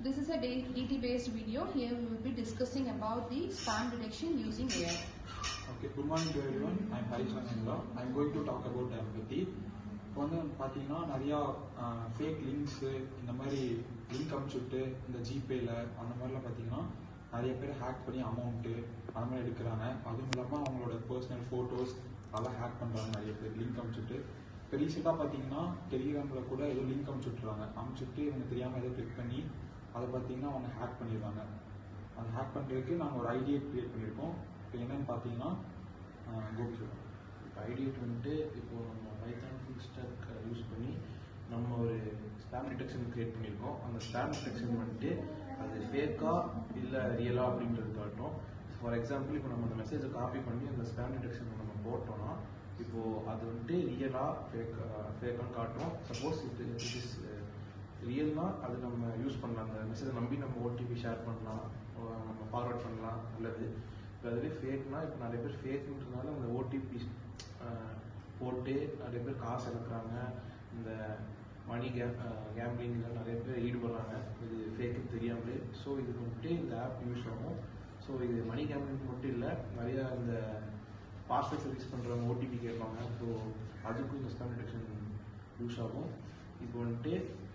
This is a DT based video. Here we will be discussing about the spam detection using AI. Okay, good morning to everyone. I'm Harishan Engla. I'm going to talk about empathy. இப்போ வந்து பார்த்தீங்கன்னா நிறையா fake links இந்த மாதிரி link அனுப்பிச்சுட்டு இந்த ஜிபேயில் அந்த மாதிரிலாம் பார்த்தீங்கன்னா நிறைய பேர் ஹேக் பண்ணி அமௌண்ட்டு அந்த மாதிரி எடுக்கிறாங்க. அதுவும் இல்லாமல் அவங்களோட பர்சனல் ஃபோட்டோஸ் அதெல்லாம் ஹேக் பண்ணுறாங்க நிறைய பேர் லிங்க் அனுப்பிச்சுட்டு. இப்போ ரீசெண்டாக பார்த்தீங்கன்னா டெலிகிராமில் கூட ஏதோ லிங்க் அனுப்பிச்சுட்றாங்க. அனுப்பிச்சுட்டு இவங்க தெரியாமல் ஏதோ கிளிக் பண்ணி அதை பார்த்தீங்கன்னா அவங்க ஹேக் பண்ணிடுவாங்க. அந்த ஹேக் பண்ணுறதுக்கு நாங்கள் ஒரு ஐடியை க்ரியேட் பண்ணியிருக்கோம். இப்போ என்னென்னு பார்த்தீங்கன்னா கோபி சொல்லுவோம். இப்போ ஐடியேட் வந்துட்டு இப்போது நம்ம பைத்தான் ஃபுல் ஸ்டாக் யூஸ் பண்ணி நம்ம ஒரு ஸ்பேம் டிடெக்ஷன் க்ரியேட் பண்ணியிருக்கோம். அந்த ஸ்பேம் டிடெக்ஷன் வந்துட்டு அது ஃபேக்கா இல்லை ரியலா அப்படின்றது காட்டும். ஃபார் எக்ஸாம்பிள் இப்போ நம்ம அந்த மெசேஜை காப்பி பண்ணி அந்த ஸ்பேம் டிடெக்ஷன் நம்ம போட்டோம்னா இப்போது அது வந்துட்டு ரியலா ஃபேக்கான்னு காட்டும். சப்போஸ் இட் இஸ் ரியல்னா அது நம்ம யூஸ் பண்ணலாம். அந்த மெசேஜை நம்பி நம்ம ஓடிபி ஷேர் பண்ணலாம், நம்ம ஃபார்வர்ட் பண்ணலாம் நல்லது. இப்போ அதுவே ஃபேக்னா இப்போ நிறைய பேர் ஃபேக்குன்றதுனால அந்த ஓடிபி போட்டு நிறைய பேர் காசு இழக்கிறாங்க. இந்த மணி கேம்பிளிங் இதெல்லாம் நிறைய பேர் ஈடுபடுறாங்க இது ஃபேக்குன்னு தெரியாமலே. ஸோ இதுக்கு வந்துட்டு இந்த ஆப் யூஸ் ஆகும். ஸோ இது மணி கேம்பிளிங் மட்டும் இல்லை, நிறையா இந்த பார்சல் சர்வீஸ் பண்ணுறவங்க ஓடிபி கேட்பாங்க. ஸோ அதுக்கும் இந்த ஸ்பேம் டிடெக்ஷன் யூஸ் ஆகும். இப்போ வந்துட்டு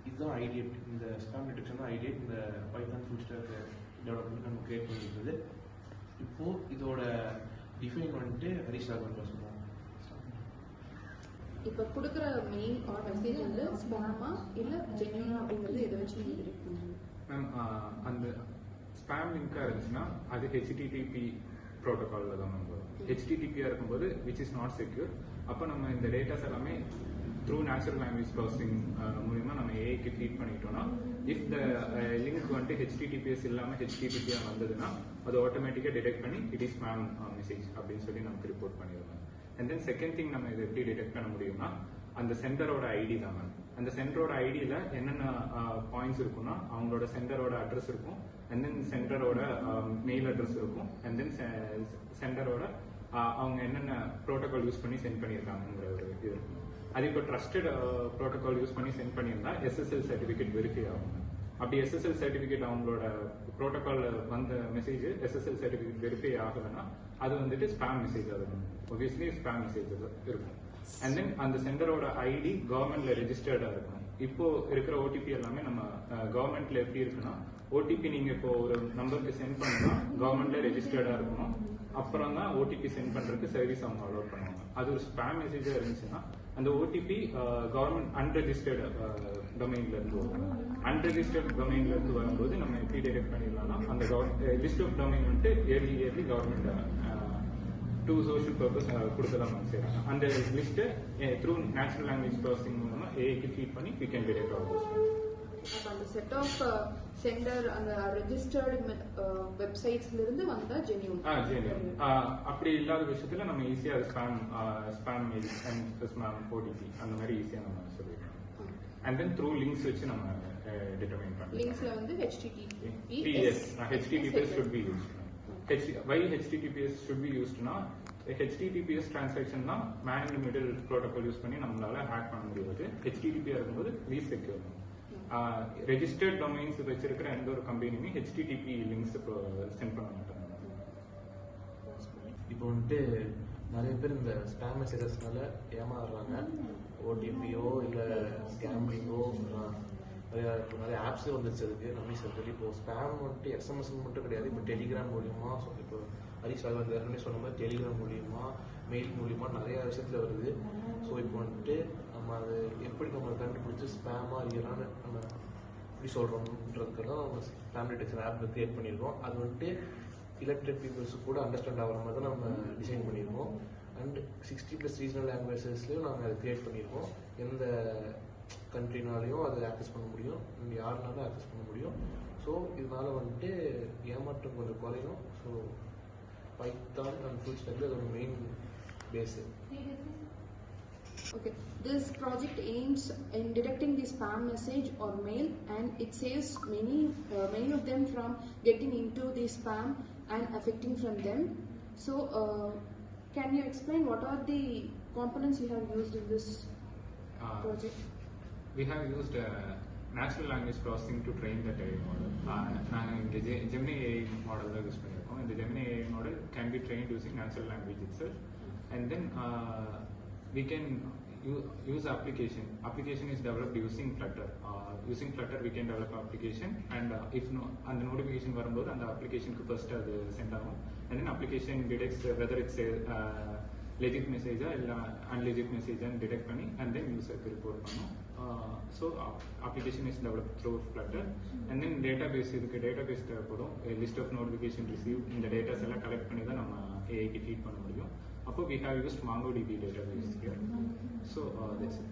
இதுதான் ஐடியேட், இந்த ஸ்பேம் டிடெக்ஷன் தான் ஐடியேட். இந்த பைத்தான் ஃபுல் ஸ்டாக் டெவலப்மெண்ட் நம்ம கிரியேட் பண்ணியிருக்குது. இப்போது இதோட டிஃபைன் வந்துட்டு ஹரிஷ் ராகவன் சொல்லுவோம். இப்போ கொடுக்குற மெயில் ஆர் மெசேஜ் வந்து ஸ்பேமா இல்லை ஜென்யூனா அப்படிங்கிறது எதை வச்சு இருக்கு மேம்? அந்த ஸ்பேம் லிங்காக இருந்துச்சுன்னா அது ஹெச்டிடிபி ப்ரோட்டோகாலில் தான் நம்ம வரும். ஹெச்டிடிபியாக இருக்கும்போது விச் இஸ் நாட் செக்யூர். அப்போ நம்ம இந்த டேட்டாஸ் எல்லாமே த்ரூ நேச்சுரல் லாங்குவேஜ் ப்ராசஸிங் மூலிமா நம்ம ஏஐக்கு ஃபீட் பண்ணிட்டோம்னா இஃப் த லிங்க் வந்துட்டு ஹெச்டிடிபிஎஸ் இல்லாமல் ஹெச்டிடிபியாக வந்ததுன்னா அது ஆட்டோமேட்டிக்காக டிடெக்ட் பண்ணி இட் இஸ் ஸ்பேம் மெசேஜ் அப்படின்னு சொல்லி நமக்கு ரிப்போர்ட் பண்ணிடுவாங்க. அண்ட் தென் செகண்ட் திங் நம்ம இதை எப்படி டிடெக்ட் பண்ண முடியும்னா அந்த சென்டரோட ஐடி தான் மேம். அந்த சென்டரோட ஐடியில் என்னென்ன பாயிண்ட்ஸ் இருக்குன்னா அவங்களோட சென்டரோட அட்ரஸ் இருக்கும், அண்ட் தென் சென்டரோட மெயில் அட்ரஸ் இருக்கும், அண்ட் தென் சென்டரோட அவங்க என்னென்ன ப்ரோட்டோகால் யூஸ் பண்ணி சென்ட் பண்ணியிருக்காங்கிற ஒரு இது இருக்கும். அது இப்போ ட்ரஸ்டட் ப்ரோட்டோகால் யூஸ் பண்ணி சென்ட் பண்ணியிருந்தா எஸ்எஸ்எல் சர்டிஃபிகேட் வெரிஃபை ஆகும். அப்படி எஸ்எஸ்எல் சர்டிஃபிகேட் அவங்களோட ப்ரோட்டோகால் வந்த மெசேஜ் எஸ்எஸ்எல் சர்டிஃபிகேட் வெரிஃபை ஆகலைன்னா அது வந்துட்டு ஸ்பேம் மெசேஜ் ஆகும். ஒபியஸ்லி ஸ்பேம் மெசேஜ் இருக்கும். அண்ட் தென் அந்த சென்டரோட ஐடி கவர்மெண்ட்ல ரெஜிஸ்டர்டா இருக்கும். இப்போ இருக்கிற ஓடிபி எல்லாமே நம்ம கவர்மெண்ட்ல எப்படி இருக்குன்னா ஓடிபி நீங்க இப்போ ஒரு நம்பருக்கு சென்ட் பண்ணா கவர்மெண்ட்ல ரெஜிஸ்டர்டா இருக்கணும். அப்புறம் தான் ஓடிபி சென்ட் பண்றதுக்கு சர்வீஸ் அவங்க அலோட் பண்ணுவாங்க. அது ஒரு ஸ்பேம் மெசேஜா இருந்துச்சுன்னா அந்த ஓடிபி கவர்மெண்ட் அன்ரெஜிஸ்டர்டு டொமைன்ல இருந்து வரும். அன்ரெஜிஸ்டர்ட் டொமைன்ல இருந்து வரும்போது நம்ம எப்படி டிடெக்ட் பண்ணிடலாம்னா அந்த லிஸ்ட் ஆஃப் டொமைன் வந்துட்டு early government to social purpose கொடுக்கலாம் செய்யறாங்க. அந்த list through natural language processing மூலமா ஏஐக்கு ஃபீட் பண்ணி we can detect all those. அந்த செட் ஆஃப் சென்டர் அந்த ரெஜிஸ்டர்டு வெப்சைட்ஸ்ல இருந்து வந்தா ஜென்யூன். அப்படி இல்லாத விஷயத்துல நம்ம ஈஸியா spam mail and spam OTP அந்த மாதிரி ஈஸியா நம்ம சொல்லிடலாம். அண்ட் தென் த்ரூ லிங்க்ஸ் வச்சு நம்ம டிட்டர்மைன் பண்ணலாம். லிங்க்ஸ்ல வந்து HTTPS should be used. Why HTTPS should be used னா HTTPS டிரான்சாக்ஷன் தான் man in middle protocol use பண்ணி நம்மளால ஹேக் பண்ண முடியாது. HTTP இருக்கும்போது லீஸ்ட் செக்யூர். ரெஜிஸ்டர்ட் டொமைன்ஸ் வச்சிருக்கிற எந்த ஒரு கம்பெனியுமே HTTP லிங்க்ஸ் சென்ட் பண்ண மாட்டாங்க. இப்போ வந்துட்டு நிறைய பேர் இந்த ஸ்பேம் மெசேஜஸ்னால ஏமாறுறாங்க. ஓடிபியோ இல்லை கேம்பிளிங்கோ நிறைய ஆப்ஸே வந்துருச்சு. அதுக்கு நம்ம சொல்லி இப்போ ஸ்பேம் வந்துட்டு எஸ்எம்எஸ் மட்டும் கிடையாது. இப்போ டெலிகிராம் மூலியமா இப்போ ஹரிஷ் ராகவன் ஏற்கனவே சொன்ன மாதிரி டெலிகிராம் மூலியமா மெயில் மூலியமா நிறைய விஷயத்துல வருது. ஸோ இப்போ வந்துட்டு நம்ம அது எப்படி நம்ம கண்டுபிடிச்சி ஸ்பேமா ரியலான நம்ம எப்படி சொல்கிறோம்ன்றதுக்கெல்லாம் நம்ம ஸ்பேம் டிடெக்ஷன் ஆப் கிரியேட் பண்ணியிருக்கோம். அது வந்துட்டு இலக்டட் பீப்புள்ஸு கூட அண்டர்ஸ்டாண்ட் ஆகிற மாதிரி தான் நம்ம டிசைன் பண்ணியிருக்கோம். அண்ட் 60+ ரீஜனல் லாங்குவேஜஸ்லையும் நாங்கள் அதை கிரியேட் பண்ணியிருக்கோம். எந்த கண்ட்ரினாலையும் அதை ஆக்சஸ் பண்ண முடியும், யாருனாலும் ஆக்சஸ் பண்ண முடியும். ஸோ இதனால வந்துட்டு ஏமாற்றம் கொஞ்சம் குறையும். ஸோ பைத்தான் அண்ட் ஃபுல் ஸ்டாக்ல அதோட main base. Okay, this project aims in detecting the spam message or mail, and it saves many of them from getting into the spam and affecting from them. So, can you explain what are the components you have used in this project? We have used natural language processing to train that AI model. நாங்கள் இங்கே Gemini AI model தான் use பண்ணியிருக்கோம். இந்த Gemini AI model can be train using natural language itself, and then we can use application. Application is developed using Flutter. Using Flutter we can develop application, and if no and the notification வரும்போது அந்த applicationக்கு first அது send ஆகும், and then application detects whether it's a legit message இல்ல unlegit message and detect பண்ணி and then userக்கு report பண்ணும். So application is developed through Flutter, and then database, இதுக்கு database தேவைப்படும். A list of notification received, இந்த datas எல்லாம் collect பண்ணி தான் நம்ம AI க்கு feed பண்ண முடியும். அப்போ we have used MongoDB database here. So that's it.